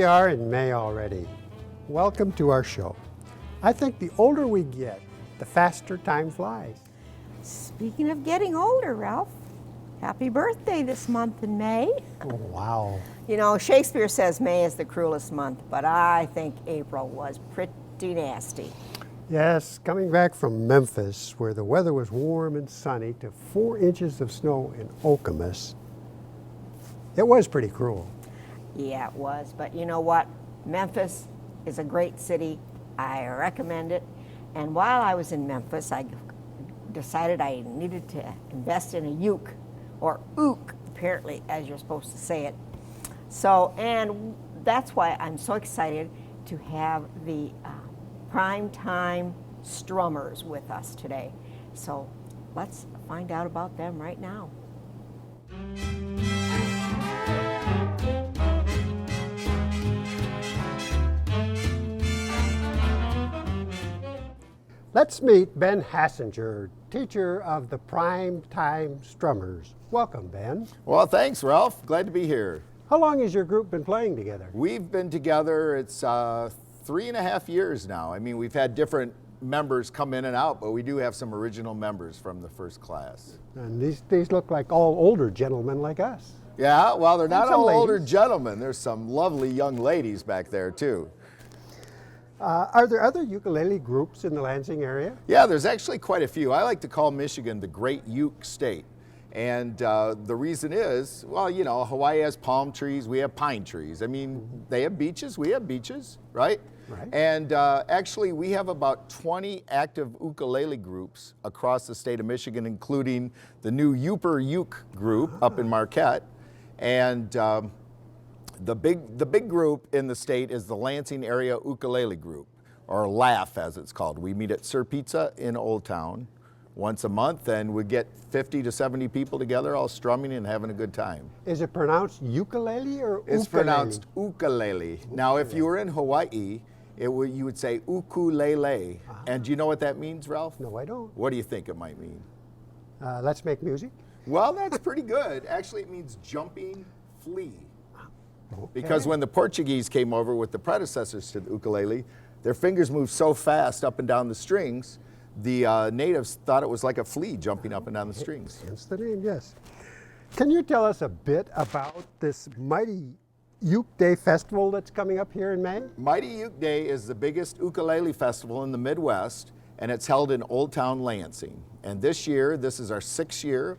are in May already. Welcome to our show. I think the older we get, the faster time flies. Speaking of getting older, Ralph, happy birthday this month in May. Oh, wow. You know, Shakespeare says May is the cruelest month, but I think April was pretty nasty. Yes, coming back from Memphis, where the weather was warm and sunny, to 4 inches of snow in Okemos, it was pretty cruel. Yeah, it was, but you know what? Memphis is a great city. I recommend it. And while I was in Memphis, I decided I needed to invest in a uke, or ook, apparently, as you're supposed to say it. So, and that's why I'm so excited to have the Primetime Strummers with us today. So let's find out about them right now. Let's meet Ben Hassinger, teacher of the Primetime Strummers. Welcome, Ben. Well, thanks, Ralph. Glad to be here. How long has your group been playing together? We've been together, it's 3.5 years now. I mean, we've had different members come in and out, but we do have some original members from the first class. And these look like all older gentlemen like us. Yeah, well, they're not some all ladies. older gentlemen. There's some lovely young ladies back there, too. Are there other ukulele groups in the Lansing area? Yeah, there's actually quite a few. I like to call Michigan the Great Uke State. And the reason is, well, you know, Hawaii has palm trees, we have pine trees. I mean, they have beaches, we have beaches, right? Right. And actually, we have about 20 active ukulele groups across the state of Michigan, including the new Uper Uke group up in Marquette. And the big group in the state is the Lansing Area Ukulele Group, or LAUGH as it's called. We meet at Sir Pizza in Old Town once a month, and we get 50 to 70 people together all strumming and having a good time. Is it pronounced ukulele or ukulele? It's pronounced ukulele. Now, if you were in Hawaii, you would say ukulele. And do you know what that means, Ralph? No, I don't. What do you think it might mean? Let's make music. Well, that's pretty good. Actually, it means jumping flea. Okay. Because when the Portuguese came over with the predecessors to the ukulele, their fingers moved so fast up and down the strings, the natives thought it was like a flea jumping up and down the strings. Hence the name, yes. Can you tell us a bit about this Mighty Uke Day Festival that's coming up here in May? Mighty Uke Day is the biggest ukulele festival in the Midwest, and it's held in Old Town Lansing. And this year, this is our 6th year.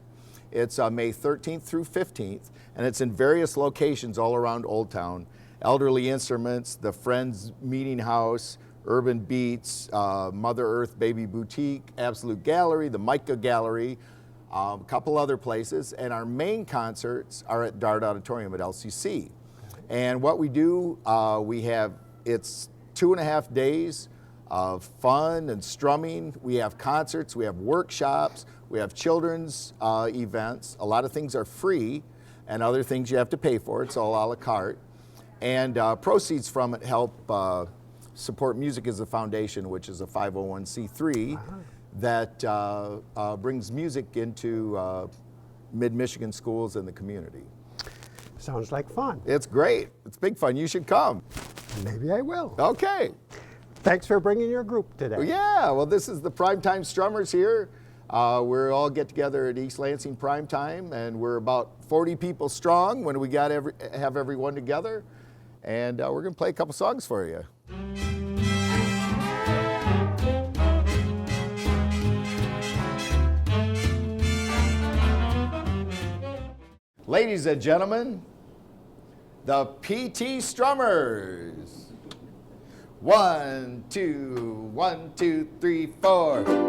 It's May 13th through 15th, and it's in various locations all around Old Town. Elderly Instruments, the Friends Meeting House, Urban Beats, Mother Earth Baby Boutique, Absolute Gallery, the Micah Gallery, a couple other places. And our main concerts are at Dart Auditorium at LCC. And what we do, it's 2.5 days of fun and strumming. We have concerts, we have workshops, we have children's events. A lot of things are free, and other things you have to pay for. It's all a la carte. And proceeds from it help support Music as a Foundation, which is a 501c3 that brings music into mid-Michigan schools and the community. Sounds like fun. It's great. It's big fun. You should come. Maybe I will. Okay. Thanks for bringing your group today. Yeah, well, this is the Primetime Strummers here. We all get together at East Lansing Primetime, and we're about 40 people strong when we have everyone together. And we're going to play a couple songs for you. Ladies and gentlemen, the PT Strummers. 1, 2, 1, 2, 3, 4. Come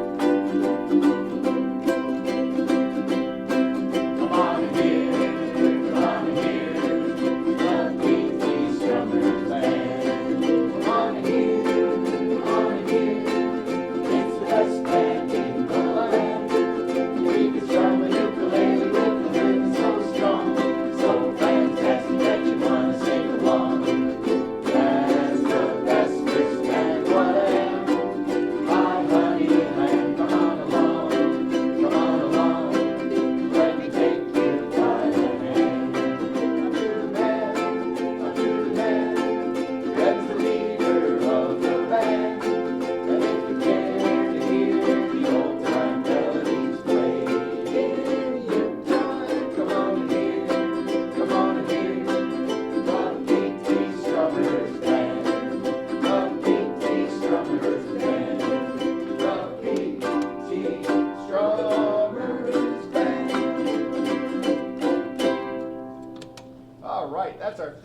on in here, come on in here, the PT Strummers band. Come on in here, come on in here, it's the best band in the land. We can strum a ukulele with the rhythm so strong, so fantastic that you wanna sing along. That's the best Frisch band, what I am. Hi, honey, and come on along.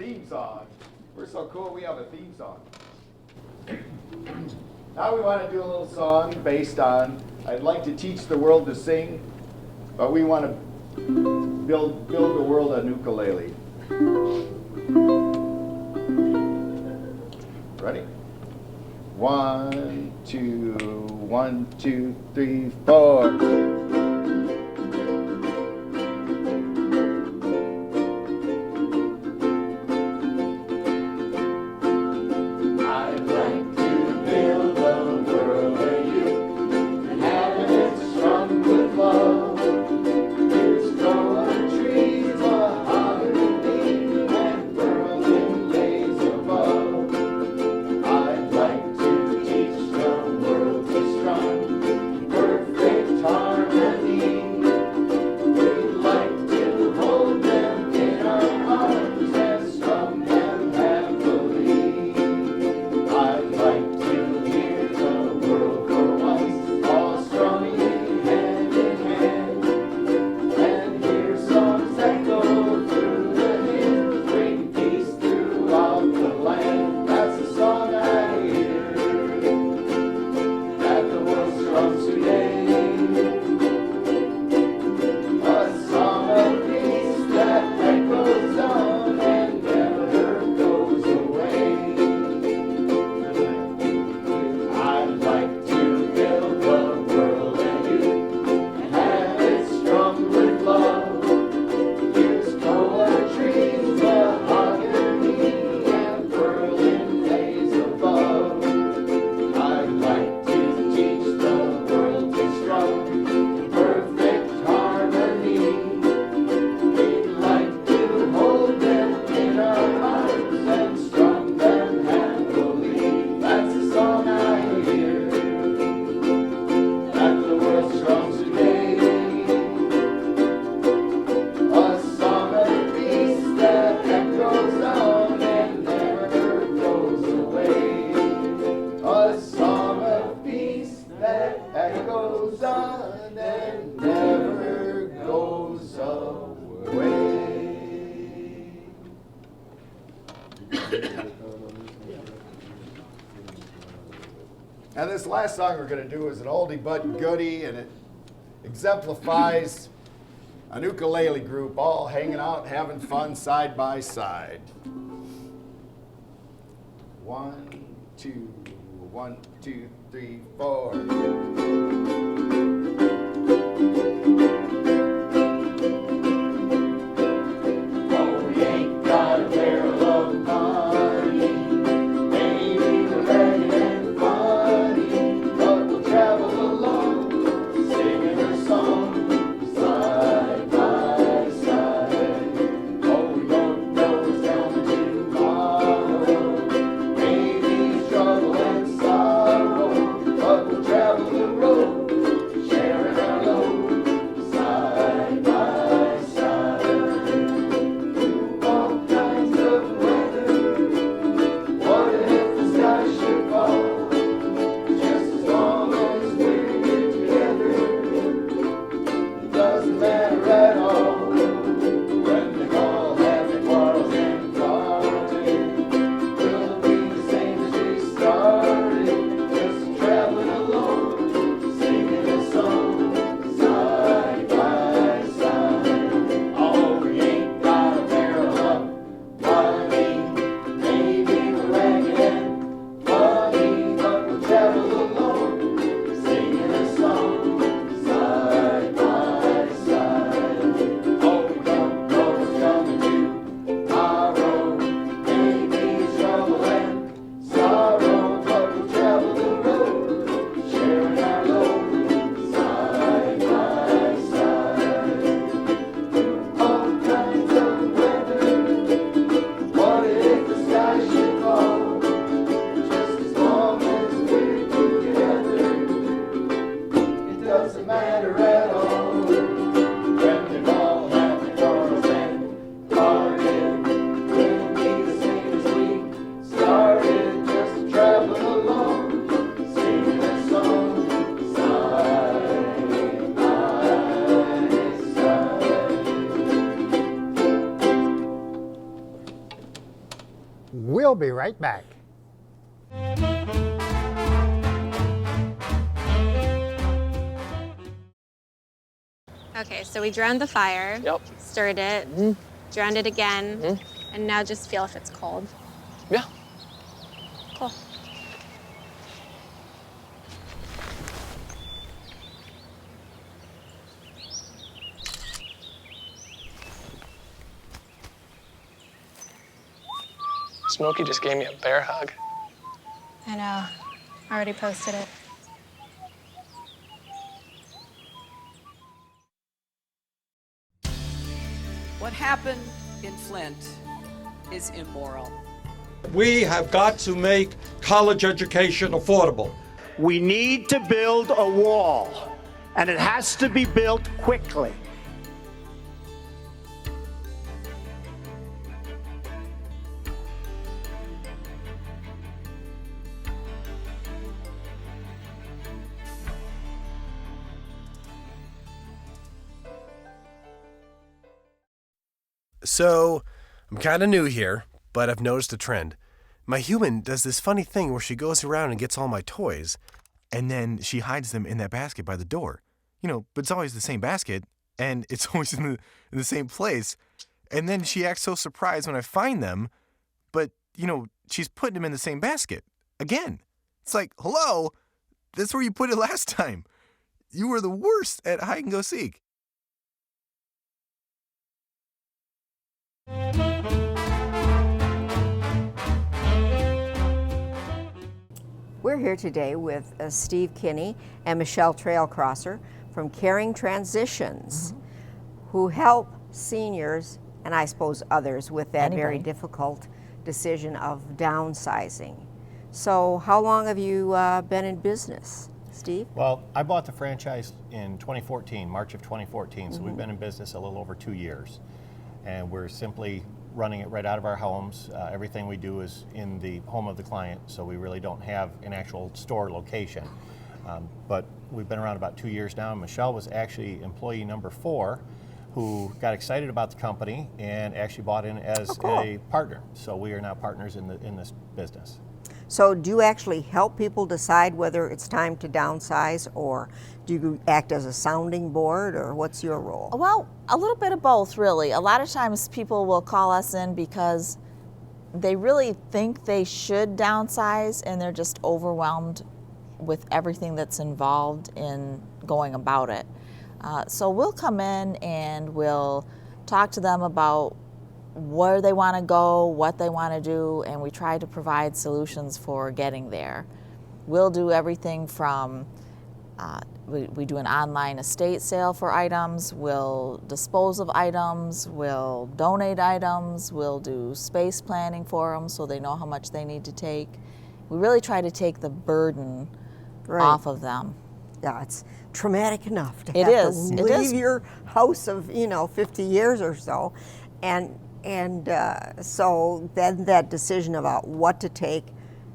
theme song. We're so cool, we have a theme song. Now we want to do a little song based on, I'd like to teach the world to sing, but we want to build the world on ukulele. Ready? 1, 2, 1, 2, 3, 4. And this last song we're going to do is an oldie but goodie, and it exemplifies an ukulele group all hanging out, having fun side by side. 1, 2, 1, 2, 3, 4. Travel the road, sharing our load. We'll be right back. Okay, so we drowned the fire. Yep. Stirred it. Drowned it again. And now just feel if it's cold. Yeah. Cool. Smokey just gave me a bear hug. I know. Already posted it. What happened in Flint is immoral. We have got to make college education affordable. We need to build a wall, and it has to be built quickly. So, I'm kind of new here, but I've noticed a trend. My human does this funny thing where she goes around and gets all my toys, and then she hides them in that basket by the door. But it's always the same basket, and it's always in the same place. And then she acts so surprised when I find them, but, she's putting them in the same basket. Again. It's like, hello? That's where you put it last time. You were the worst at hide and go seek. We're here today with Steve Kinney and Michelle Trailcrosser from Caring Transitions, who help seniors, and I suppose others, with that very difficult decision of downsizing. So how long have you been in business, Steve? Well, I bought the franchise in 2014, March of 2014, so we've been in business a little over 2 years. And we're simply running it right out of our homes. Everything we do is in the home of the client, so we really don't have an actual store location. But we've been around about 2 years now. Michelle was actually employee number 4 who got excited about the company and actually bought in as a partner. So we are now partners in this business. So do you actually help people decide whether it's time to downsize, or do you act as a sounding board, or what's your role? Well, a little bit of both, really. A lot of times people will call us in because they really think they should downsize and they're just overwhelmed with everything that's involved in going about it. So we'll come in and we'll talk to them about where they want to go, what they want to do, and we try to provide solutions for getting there. We'll do everything from we do an online estate sale for items, we'll dispose of items, we'll donate items, we'll do space planning for them so they know how much they need to take. We really try to take the burden off of them. Yeah, it's traumatic enough to have to leave your house of 50 years or so, and so then that decision about what to take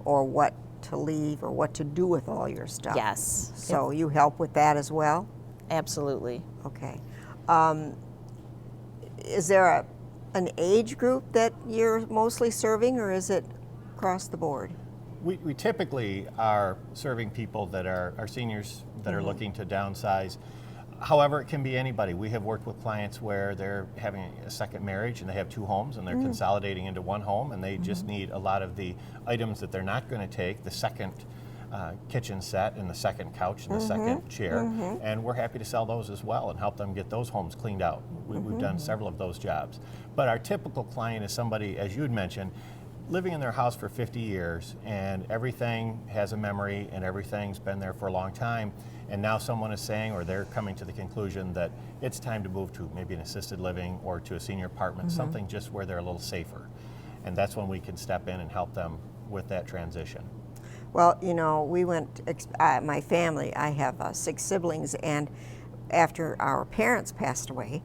or what to leave or what to do with all your stuff. Yes. So you help with that as well? Absolutely. Okay. Is there an age group that you're mostly serving, or is it across the board? We typically are serving people that are seniors that are looking to downsize. However, it can be anybody. We have worked with clients where they're having a second marriage and they have 2 homes and they're consolidating into 1 home, and they just need a lot of the items that they're not going to take, the second kitchen set and the second couch and the second chair, and we're happy to sell those as well and help them get those homes cleaned out. We've done several of those jobs. But our typical client is somebody, as you had mentioned, living in their house for 50 years and everything has a memory and everything's been there for a long time, and now someone is saying, or they're coming to the conclusion that it's time to move to maybe an assisted living or to a senior apartment, something just where they're a little safer. And that's when we can step in and help them with that transition. Well, we went, my family, I have 6 siblings, and after our parents passed away,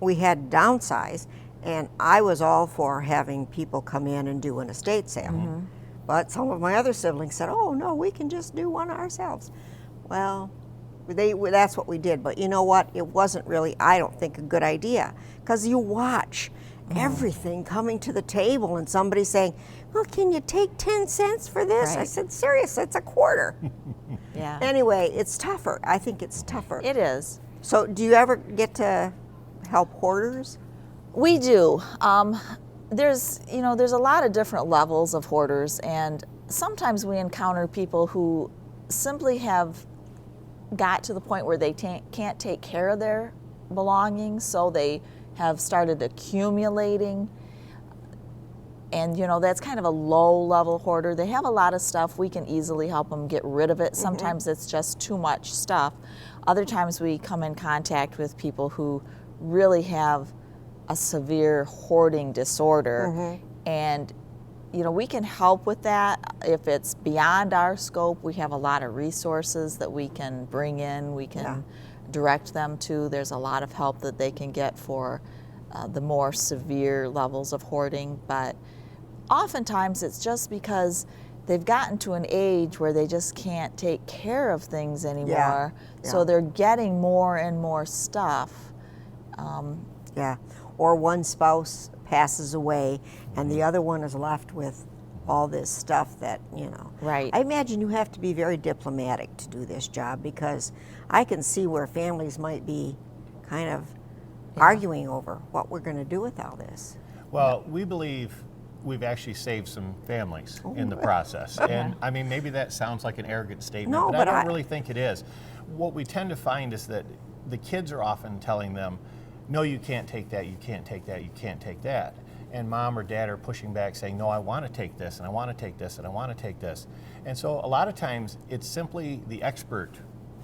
we had to downsize, and I was all for having people come in and do an estate sale. But some of my other siblings said, oh no, we can just do one ourselves. Well, that's what we did, but you know what? It wasn't really, I don't think, a good idea, because you watch everything coming to the table and somebody saying, well, can you take 10 cents for this? I Right. said, serious, it's a quarter. Yeah. Anyway, it's tougher. I think it's tougher. It is. So do you ever get to help hoarders? We do. There's a lot of different levels of hoarders, and sometimes we encounter people who simply have got to the point where they can't take care of their belongings, so they have started accumulating. And that's kind of a low-level hoarder. They have a lot of stuff. We can easily help them get rid of it. Sometimes it's just too much stuff. Other times we come in contact with people who really have a severe hoarding disorder. And we can help with that. If it's beyond our scope, we have a lot of resources that we can bring in, we can direct them to. There's a lot of help that they can get for the more severe levels of hoarding. But oftentimes it's just because they've gotten to an age where they just can't take care of things anymore. So they're getting more and more stuff. Or one spouse passes away and the other one is left with all this stuff that, Right. I imagine you have to be very diplomatic to do this job, because I can see where families might be kind of arguing over what we're going to do with all this. Well, we believe we've actually saved some families in the process. And I mean, maybe that sounds like an arrogant statement, No, but I but don't really think it is. What we tend to find is that the kids are often telling them, no, you can't take that, you can't take that, you can't take that. And mom or dad are pushing back saying, no, I want to take this, and I want to take this, and I want to take this. And so a lot of times it's simply the expert,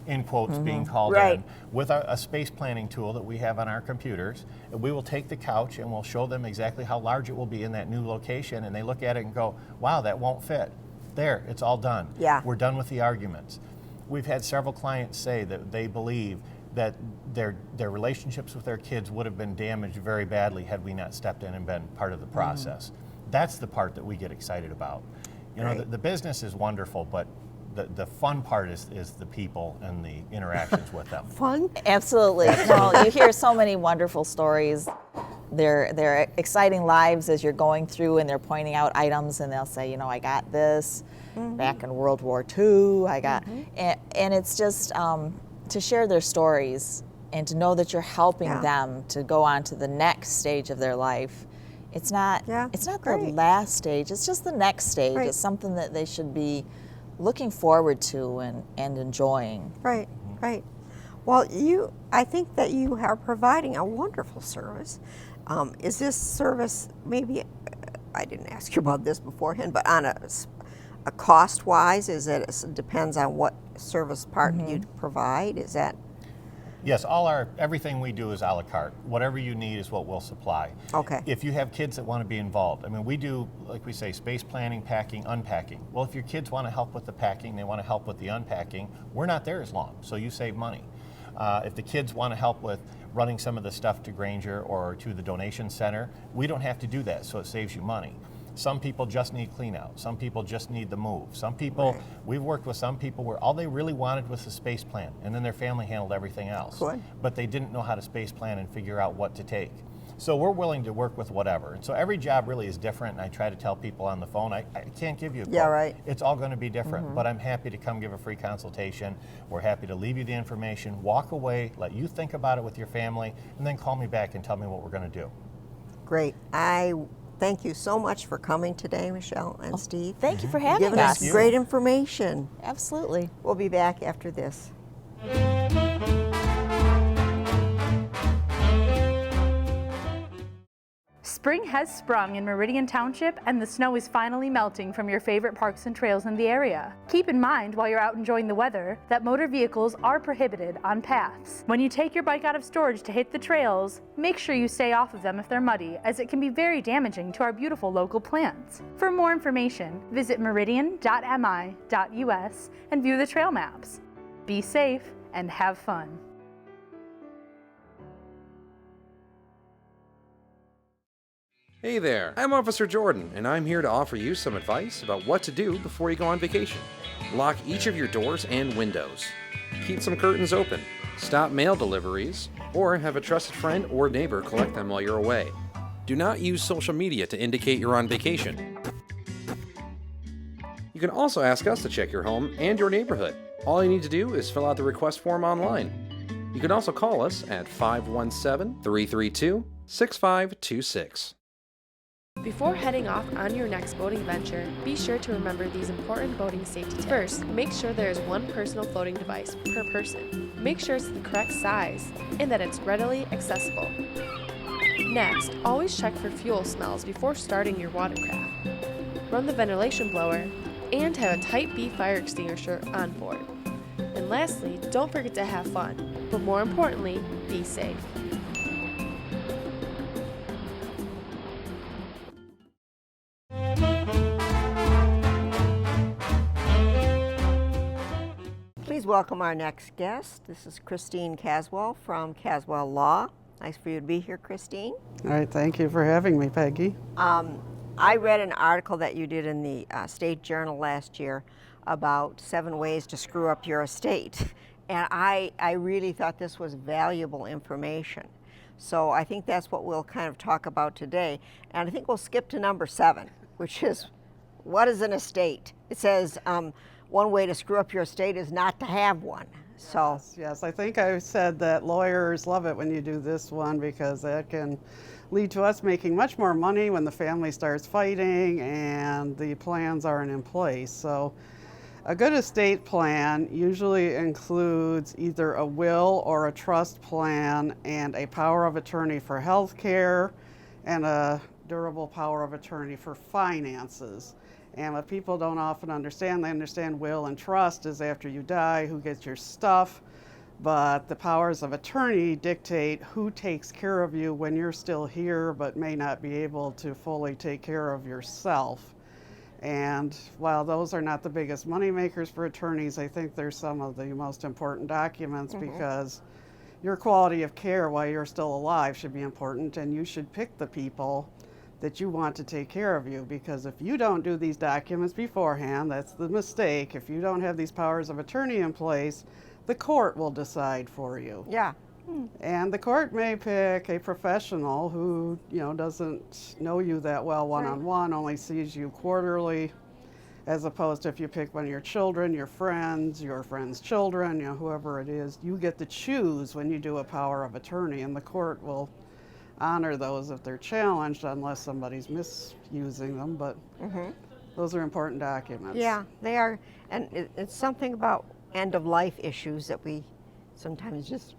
in quotes, being called in with a space planning tool that we have on our computers. And we will take the couch and we'll show them exactly how large it will be in that new location, and they look at it and go, wow, that won't fit. There, it's all done. We're done with the arguments. We've had several clients say that they believe that their relationships with their kids would have been damaged very badly had we not stepped in and been part of the process. That's the part that we get excited about. The business is wonderful, but the fun part is the people and the interactions with them. Fun? Absolutely. No, you hear so many wonderful stories. They're exciting lives as you're going through, and they're pointing out items, and they'll say, I got this back in World War II. I got, and it's just to share their stories and to know that you're helping them to go on to the next stage of their life. It's not the last stage. It's just the next stage. It's something that they should be looking forward to and enjoying. Right. Well, I think that you are providing a wonderful service. Is this service, maybe, I didn't ask you about this beforehand, but on a cost-wise, it depends on what service part you provide? Is that? Yes, everything we do is a la carte. Whatever you need is what we'll supply. Okay. If you have kids that want to be involved, I mean, we do, like we say, space planning, packing, unpacking. Well, if your kids want to help with the packing, they want to help with the unpacking, we're not there as long, so you save money. If the kids want to help with running some of the stuff to Granger or to the donation center, we don't have to do that, so it saves you money. Some people just need clean out. Some people just need the move. Some people, we've worked with some people where all they really wanted was the space plan, and then their family handled everything else. Good. But they didn't know how to space plan and figure out what to take. So we're willing to work with whatever. And so every job really is different, and I try to tell people on the phone, I can't give you a quote. Yeah, right. It's all going to be different, but I'm happy to come give a free consultation. We're happy to leave you the information, walk away, let you think about it with your family, and then call me back and tell me what we're going to do. Great. Thank you so much for coming today, Michelle and Steve. Thank you for having Giving us. us great information. Absolutely. We'll be back after this. Spring has sprung in Meridian Township, and the snow is finally melting from your favorite parks and trails in the area. Keep in mind while you're out enjoying the weather that motor vehicles are prohibited on paths. When you take your bike out of storage to hit the trails, make sure you stay off of them if they're muddy, as it can be very damaging to our beautiful local plants. For more information, visit meridian.mi.us and view the trail maps. Be safe and have fun. Hey there, I'm Officer Jordan, and I'm here to offer you some advice about what to do before you go on vacation. Lock each of your doors and windows. Keep some curtains open. Stop mail deliveries, or have a trusted friend or neighbor collect them while you're away. Do not use social media to indicate you're on vacation. You can also ask us to check your home and your neighborhood. All you need to do is fill out the request form online. You can also call us at 517-332-6526. Before heading off on your next boating venture, be sure to remember these important boating safety tips. First, make sure there is one personal floating device per person. Make sure it's the correct size and that it's readily accessible. Next, always check for fuel smells before starting your watercraft. Run the ventilation blower and have a Type B fire extinguisher on board. And lastly, don't forget to have fun, but more importantly, be safe. Please welcome our next guest. This is Christine Caswell from Caswell Law. Nice for you to be here, Christine. All right, thank you for having me, Peggy. I read an article that you did in the State Journal last year about 7 ways to screw up your estate. And I really thought this was valuable information. So I think that's what we'll kind of talk about today. And I think we'll skip to number 7, which is, what is an estate? It says, one way to screw up your estate is not to have one. So yes, I think I said that lawyers love it when you do this one because that can lead to us making much more money when the family starts fighting and the plans aren't in place. So a good estate plan usually includes either a will or a trust plan and a power of attorney for health care and a durable power of attorney for finances. And what people don't often understand, they understand will and trust is after you die, who gets your stuff, but the powers of attorney dictate who takes care of you when you're still here but may not be able to fully take care of yourself. And while those are not the biggest money makers for attorneys, I think they're some of the most important documents because your quality of care while you're still alive should be important, and you should pick the people that you want to take care of you, because if you don't do these documents beforehand, that's the mistake. If you don't have these powers of attorney in place, the court will decide for you. Yeah. And the court may pick a professional who, doesn't know you that well one-on-one, only sees you quarterly, as opposed to if you pick one of your children, your friends' children, whoever it is, you get to choose when you do a power of attorney, and the court will honor those if they're challenged, unless somebody's misusing them, but those are important documents. Yeah, they are, and it's something about end-of-life issues that we sometimes just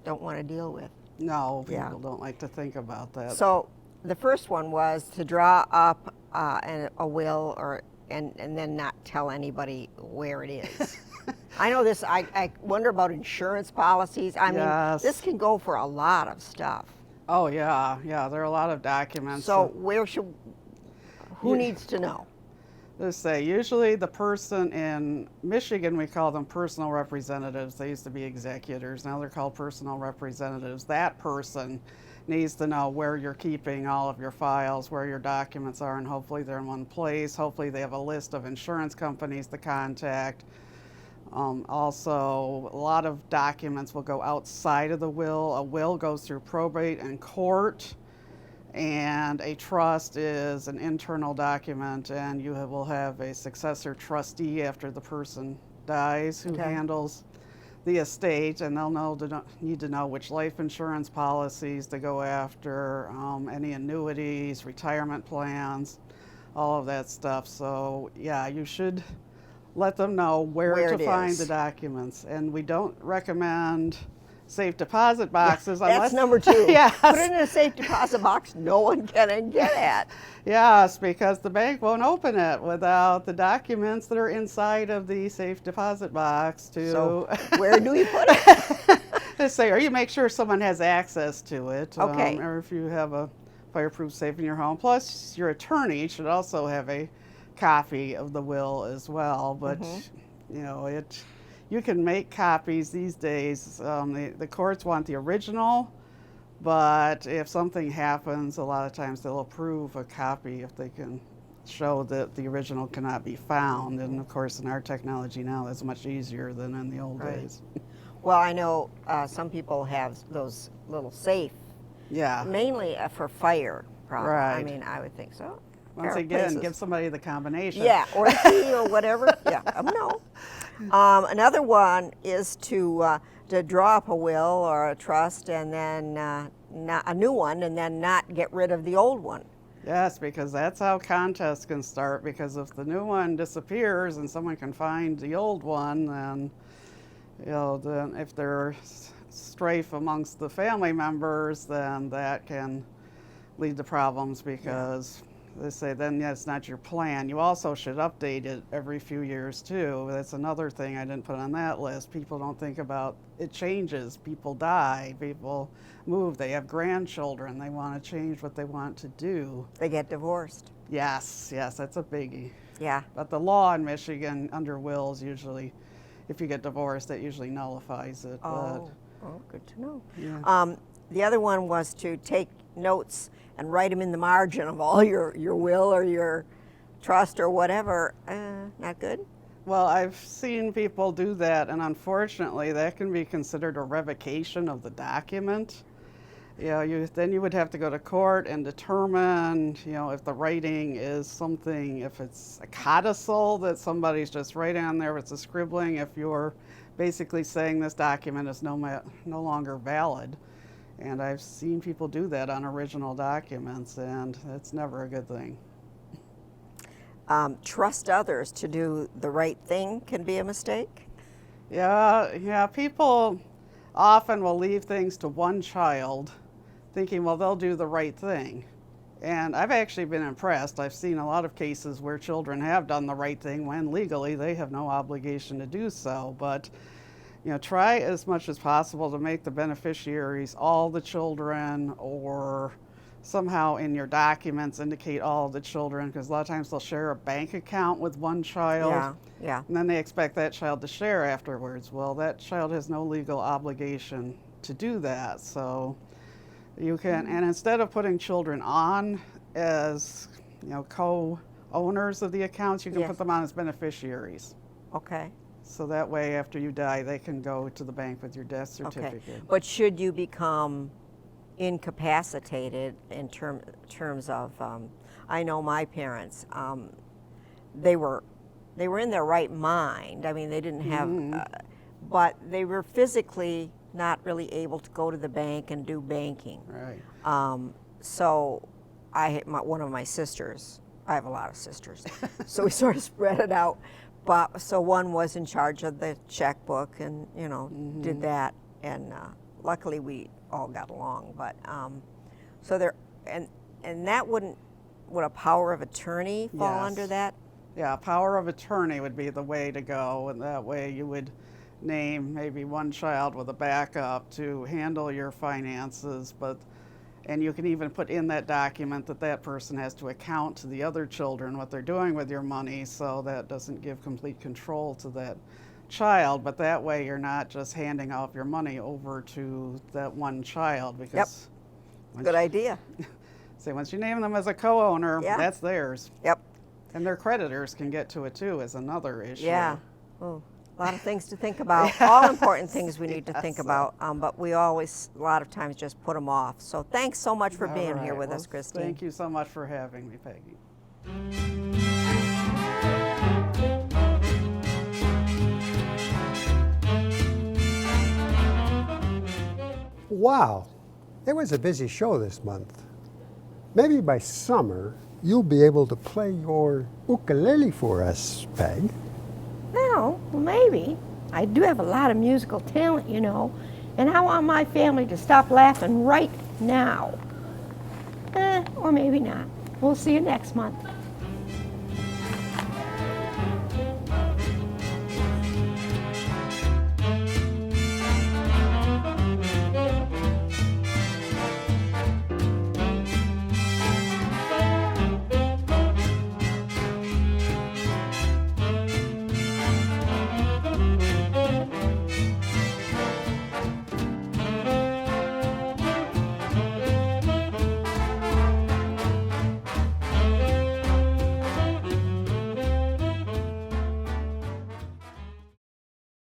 don't want to deal with. No, people don't like to think about that. So the first one was to draw up a will and then not tell anybody where it is. I know this, I wonder about insurance policies. I mean, this can go for a lot of stuff. Oh yeah, there are a lot of documents. So who needs to know? Let's say, usually the person in Michigan, we call them personal representatives. They used to be executors. Now they're called personal representatives. That person needs to know where you're keeping all of your files, where your documents are, and hopefully they're in one place. Hopefully they have a list of insurance companies to contact. Also, a lot of documents will go outside of the will. A will goes through probate and court, and a trust is an internal document, and you will have a successor trustee after the person dies who handles the estate, and they'll need to know which life insurance policies to go after, any annuities, retirement plans, all of that stuff. So yeah, you should let them know where to find the documents. And we don't recommend safe deposit boxes unless... That's number 2. Yes. Put it in a safe deposit box no one can get at. Yes, because the bank won't open it without the documents that are inside of the safe deposit box to... So where do we put it? Let's say, or you make sure someone has access to it. Okay. Or if you have a fireproof safe in your home. Plus, your attorney should also have a copy of the will as well, but you can make copies these days. The courts want the original, but if something happens, a lot of times they'll approve a copy if they can show that the original cannot be found. And of course, in our technology now, that's much easier than in the old days. Well, I know some people have those little safe Yeah. Mainly for fire, probably. I Right. mean, I would think so. Once again, give somebody the combination. Yeah, or the key or whatever. Yeah, no. Another one is to draw up a will or a trust and then a new one and then not get rid of the old one. Yes, because that's how contests can start, because if the new one disappears and someone can find the old one, then, then if they're strife amongst the family members, then that can lead to problems because they say then it's not your plan. You also should update it every few years too. That's another thing I didn't put on that list. People don't think about it changes. People die, people move, they have grandchildren, they want to change what they want to do. They get divorced. Yes, that's a biggie. Yeah. But the law in Michigan under wills usually, if you get divorced, that usually nullifies it. Oh, good to know. Yeah. The other one was to take notes and write them in the margin of all your will or your trust or whatever. Not good? Well, I've seen people do that, and unfortunately, that can be considered a revocation of the document. Then you would have to go to court and determine, if the writing is something, if it's a codicil that somebody's just writing on there, if it's a scribbling, if you're basically saying this document is no longer valid. And I've seen people do that on original documents, and it's never a good thing. Trust others to do the right thing can be a mistake? Yeah, people often will leave things to one child thinking, well, they'll do the right thing. And I've actually been impressed. I've seen a lot of cases where children have done the right thing when legally they have no obligation to do so. But try as much as possible to make the beneficiaries all the children, or somehow in your documents indicate all the children, because a lot of times they'll share a bank account with one child. Yeah. And then they expect that child to share afterwards. Well, that child has no legal obligation to do that. So you can, and instead of putting children on as co-owners of the accounts, you can put them on as beneficiaries. Okay. So that way, after you die, they can go to the bank with your death certificate. Okay. But should you become incapacitated in terms of, I know my parents, they were in their right mind. I mean, they didn't have, but they were physically not really able to go to the bank and do banking. Right. So one of my sisters, I have a lot of sisters, so we sort of spread it out. But so one was in charge of the checkbook and did that, and luckily we all got along. But so there, and that would a power of attorney fall under that? Yeah, power of attorney would be the way to go, and that way you would name maybe one child with a backup to handle your finances, and you can even put in that document that person has to account to the other children what they're doing with your money, so that doesn't give complete control to that child. But that way you're not just handing off your money over to that one child, because good idea. So once you name them as a co-owner, that's theirs. Yep. And their creditors can get to it too, is another issue. Yeah. Oh. A lot of things to think about, all important things we need to think about, but we always, a lot of times, just put them off. So thanks so much for being here with us, Christine. Thank you so much for having me, Peggy. Wow, it was a busy show this month. Maybe by summer, you'll be able to play your ukulele for us, Peg. Well, maybe. I do have a lot of musical talent, and I want my family to stop laughing right now. Or maybe not. We'll see you next month.